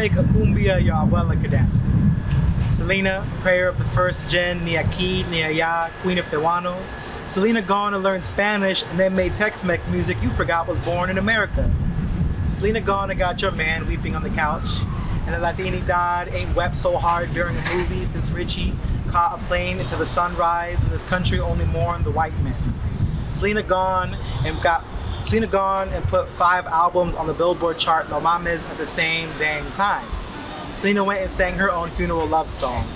make a cumbia your abuela could dance to. Selena, prayer of the first gen, ni aquí, ni allá, queen of Peruano. Selena gone and learned Spanish and then made Tex-Mex music you forgot was born in America. Selena gone and got your man weeping on the couch. And the Latinidad ain't wept so hard during a movie since Richie caught a plane into the sunrise. In this country only mourn the white men. Selena gone and put 5 albums on the Billboard chart, No Mames, at the same dang time. Selena went and sang her own funeral love song,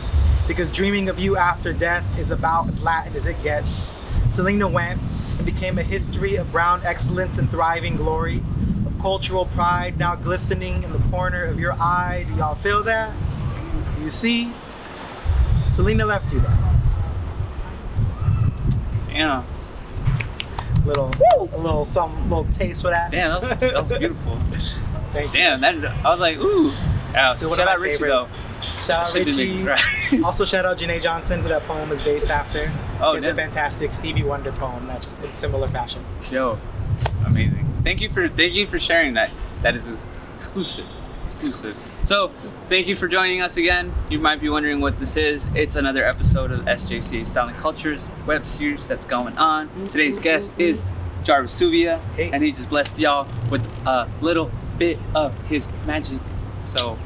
because dreaming of you after death is about as Latin as it gets. Selena went and became a history of brown excellence and thriving glory, of cultural pride now glistening in the corner of your eye. Do y'all feel that? You see? Selena left you that. Damn. Little taste for that. Damn, that was beautiful. Thank you. Damn, I was like, ooh. Shout out Richie though. Shout out Richie. Also shout out Janae Johnson, who that poem is based after. She has a fantastic Stevie Wonder poem that's in similar fashion. Yo, amazing. Thank you for sharing that. That is exclusive. So, thank you for joining us again. You might be wondering what this is. It's another episode of SJCA Style and Cultures web series that's going on. Today's guest is Jarvis Subia, and he just blessed y'all with a little bit of his magic. So,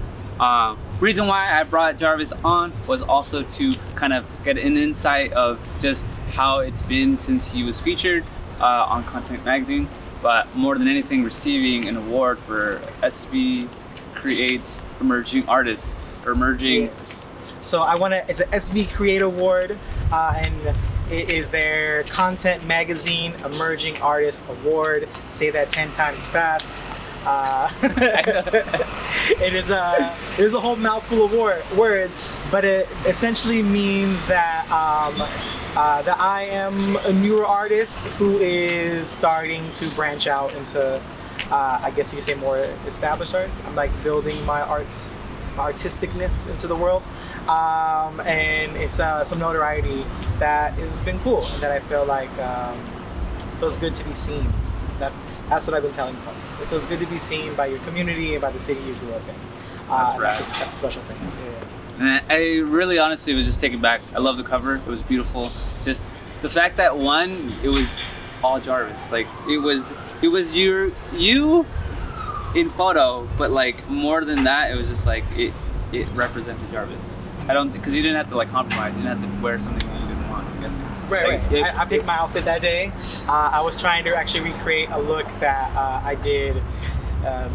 reason why I brought Jarvis on was also to kind of get an insight of just how it's been since he was featured on Content Magazine, but more than anything, receiving an award for SV Creates Emerging Artists or Emerging. Yes. So it's an SV Create Award, and it is their Content Magazine Emerging Artist Award. Say that 10 times fast. It is a whole mouthful of words, but it essentially means that that I am a newer artist who is starting to branch out into, I guess you could say, more established artists. I'm like building my artisticness into the world, and it's some notoriety that has been cool and that I feel like feels good to be seen. That's what I've been telling folks. It feels good to be seen by your community and by the city you grew up in. That's a special thing. Yeah. And I really honestly was just taken back. I love the cover. It was beautiful. Just the fact that it was all Jarvis. Like it was you in photo, but like more than that, it was just like it represented Jarvis. Because you didn't have to like compromise. You didn't have to wear something that you didn't want, I'm guessing. Right. I picked my outfit that day. I was trying to actually recreate a look that I did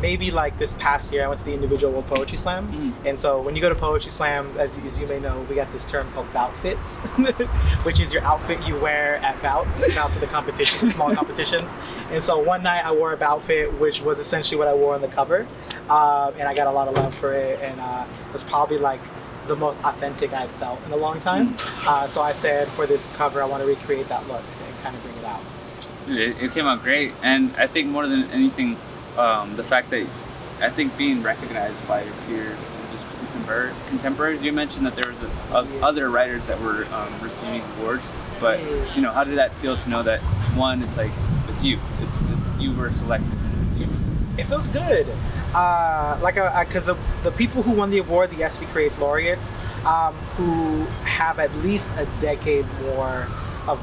maybe like this past year. I went to the Individual World Poetry Slam. Mm-hmm. And so when you go to poetry slams, as you may know, we got this term called bout fits, which is your outfit you wear at bouts of the competition, small competitions. And so one night I wore a bout fit, which was essentially what I wore on the cover. And I got a lot of love for it. And it was probably like the most authentic I'd felt in a long time. So I said for this cover, I want to recreate that look and kind of bring it out. It came out great. And I think more than anything, the fact that I think being recognized by your peers and just contemporaries, you mentioned that there was other writers that were receiving awards, but you know, how did that feel to know that one, it's you were selected? It feels good. Because the people who won the award, the SV Creates laureates, who have at least a decade more of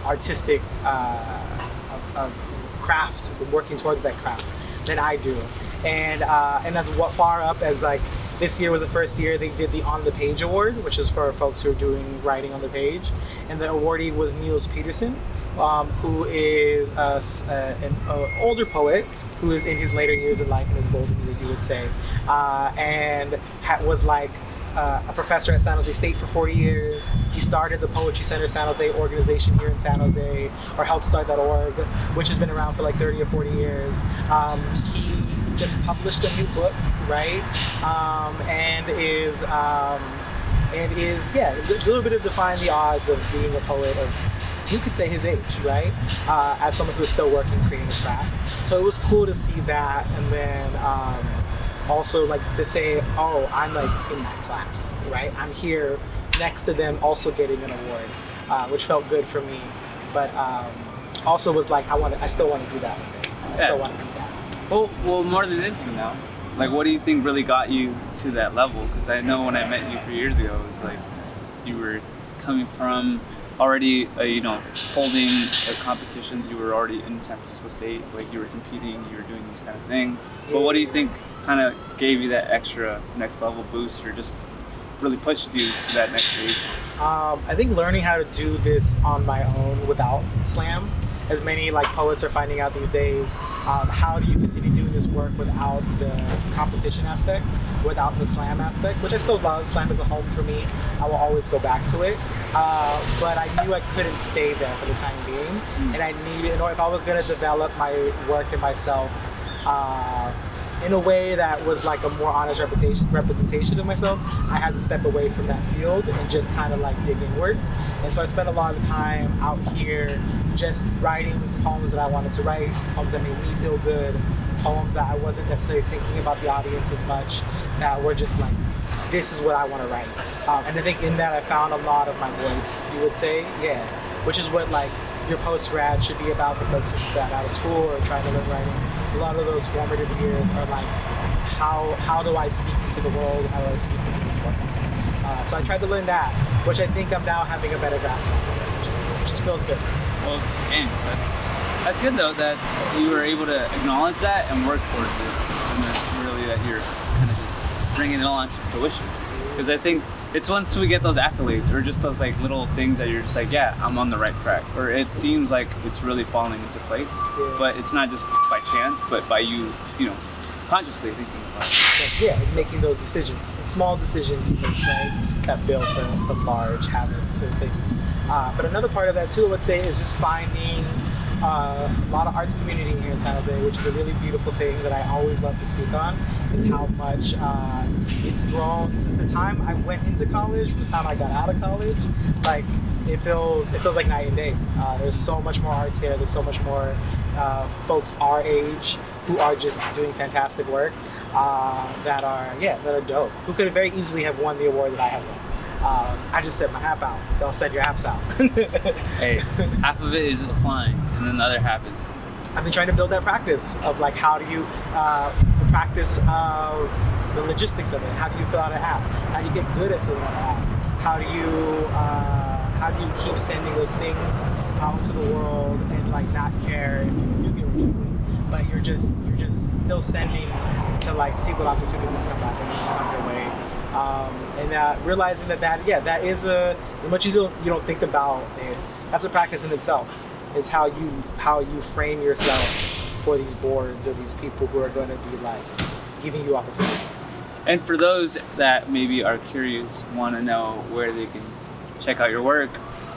artistic of craft, working towards that craft, than I do, and as far up as like this year was the first year they did the On the Page Award, which is for folks who are doing writing on the page, and the awardee was Niels Peterson, who is an older poet who is in his later years in life, in his golden years, you would say, and was like a professor at San Jose State for 40 years. He started the Poetry Center San Jose organization here in San Jose, or helped start that org, which has been around for like 30 or 40 years. He just published a new book, right? And is a little bit of defying the odds of being a poet of, you could say, his age, right? As someone who's still working, creating his craft. So it was cool to see that, and then also like to say, oh, I'm like in that class, right? I'm here next to them, also getting an award, which felt good for me. But also was like, I still want to do that one day. I still want to be that. Well, more than anything now, Like, what do you think really got you to that level? Because I know when I met you 3 years ago, it was like you were coming from already, holding competitions. You were already in San Francisco State, like you were competing, you were doing these kind of things. But what do you think kind of gave you that extra next level boost, or just really pushed you to that next stage? I think learning how to do this on my own without slam, as many like poets are finding out these days. How do you continue doing this work without the competition aspect, without the slam aspect, which I still love. Slam is a home for me. I will always go back to it. But I knew I couldn't stay there for the time being, and I needed, if I was going to develop my work and myself in a way that was like a more honest representation of myself, I had to step away from that field and just kind of like dig inward. And so I spent a lot of time out here just writing poems that I wanted to write, poems that made me feel good, poems that I wasn't necessarily thinking about the audience as much, that were just like, this is what I want to write. And I think in that I found a lot of my voice, you would say, which is what like your post-grad should be about for folks who got out of school or trying to learn writing. A lot of those formative years are like, how do I speak into the world? How do I speak into this work? So I tried to learn that, which I think I'm now having a better grasp on, which just feels good. Well, dang, that's good though, that you were able to acknowledge that and work towards it, and that's really that you're kind of just bringing it all into fruition. Because I think it's once we get those accolades, or just those like little things that you're just like, yeah, I'm on the right track, or it seems like it's really falling into place. But it's not just by chance, but by you consciously thinking about it. Making those decisions, the small decisions you make, right, that build the large habits or things. But another part of that too, I would say, is just finding a lot of arts community here in San Jose, which is a really beautiful thing that I always love to speak on, is how much it's grown since the time I went into college, from the time I got out of college. Like, it feels like night and day. There's so much more arts here. There's so much more folks our age who are just doing fantastic work, that are dope, who could very easily have won the award that I have won. I just set my app out. Y'all set your apps out. Hey, half of it is applying, and then the other half is... I've been trying to build that practice of like, how do you, the practice of the logistics of it. How do you fill out an app? How do you get good at filling out an app? How do you keep sending those things out into the world and like not care if you do get rejected, but you're just still sending to like see what opportunities come back and come your way. And realizing that is as much as you don't think about it, that's a practice in itself, is how you frame yourself for these boards or these people who are going to be like giving you opportunity. And for those that maybe are curious, want to know where they can check out your work,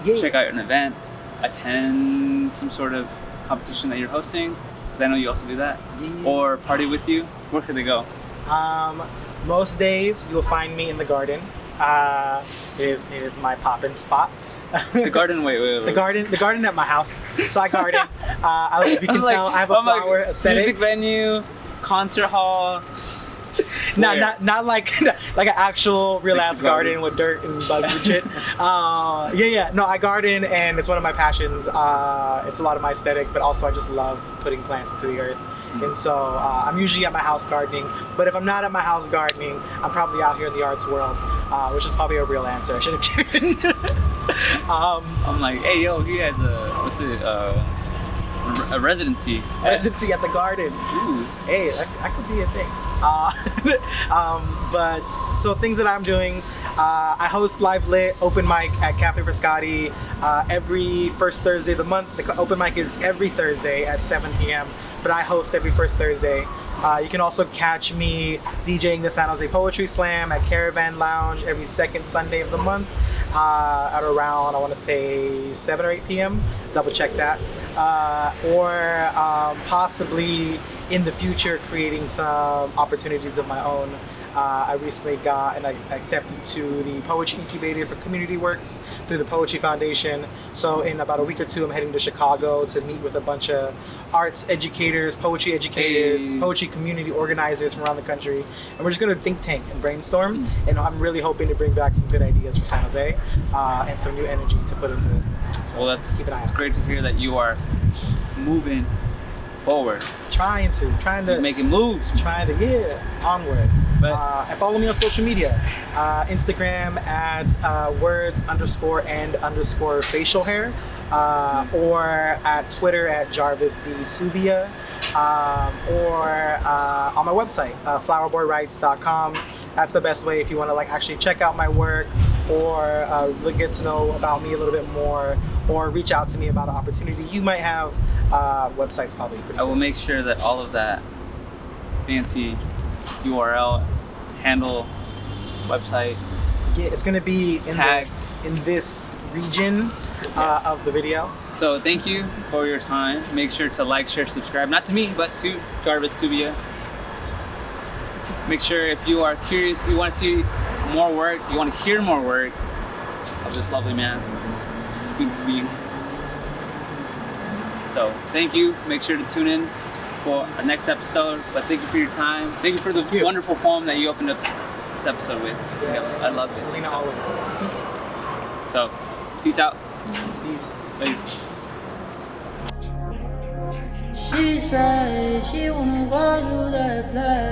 check out an event, attend some sort of competition that you're hosting, because I know you also do that, or party with you, where can they go? Most days you'll find me in the garden. It is my poppin' spot. The garden, wait. The garden at my house. So I garden. If you can tell, I have a flower aesthetic. Music venue, concert hall. Not like an actual real ass garden with dirt and bugs and shit. No, I garden, and it's one of my passions. It's a lot of my aesthetic, but also I just love putting plants into the earth. And so I'm usually at my house gardening, but if I'm not at my house gardening, I'm probably out here in the arts world, which is probably a real answer I should have given. I'm like, hey, yo, he has a residency. Residency at the garden. Ooh. Hey, that could be a thing. But so things that I'm doing, I host live lit open mic at Cafe Frescati every first Thursday of the month. The open mic is every Thursday at 7 p.m. but I host every first Thursday. You can also catch me DJing the San Jose Poetry Slam at Caravan Lounge every second Sunday of the month at around, I want to say 7 or 8 p.m. Double check that. Or possibly in the future creating some opportunities of my own. I recently got and I accepted to the Poetry Incubator for Community Works through the Poetry Foundation. So in about a week or two, I'm heading to Chicago to meet with a bunch of arts educators, poetry poetry community organizers from around the country. And we're just going to think tank and brainstorm. And I'm really hoping to bring back some good ideas for San Jose and some new energy to put into it. So well, it's great to hear that you are moving forward. Trying to Making moves. Onward. But And follow me on social media. Instagram at words_and_facial hair, or at Twitter at Jarvis Subia, or on my website, flowerboywrites.com. That's the best way if you want to like actually check out my work, or get to know about me a little bit more, or reach out to me about an opportunity you might have. Website's probably pretty I will good. make sure that all of that fancy URL, handle, website, It's going to be in tags in this region of the video. So thank you for your time. Make sure to like, share, subscribe, not to me, but to Jarvis Subia. Make sure if you are curious, you want to see more work, you want to hear more work of this lovely man. So thank you. Make sure to tune in for our next episode. But thank you for your time. Thank you for the wonderful poem that you opened up this episode with. I love it. Selena Olives. So, peace out. Peace. Bye. She said she wanna go to that place.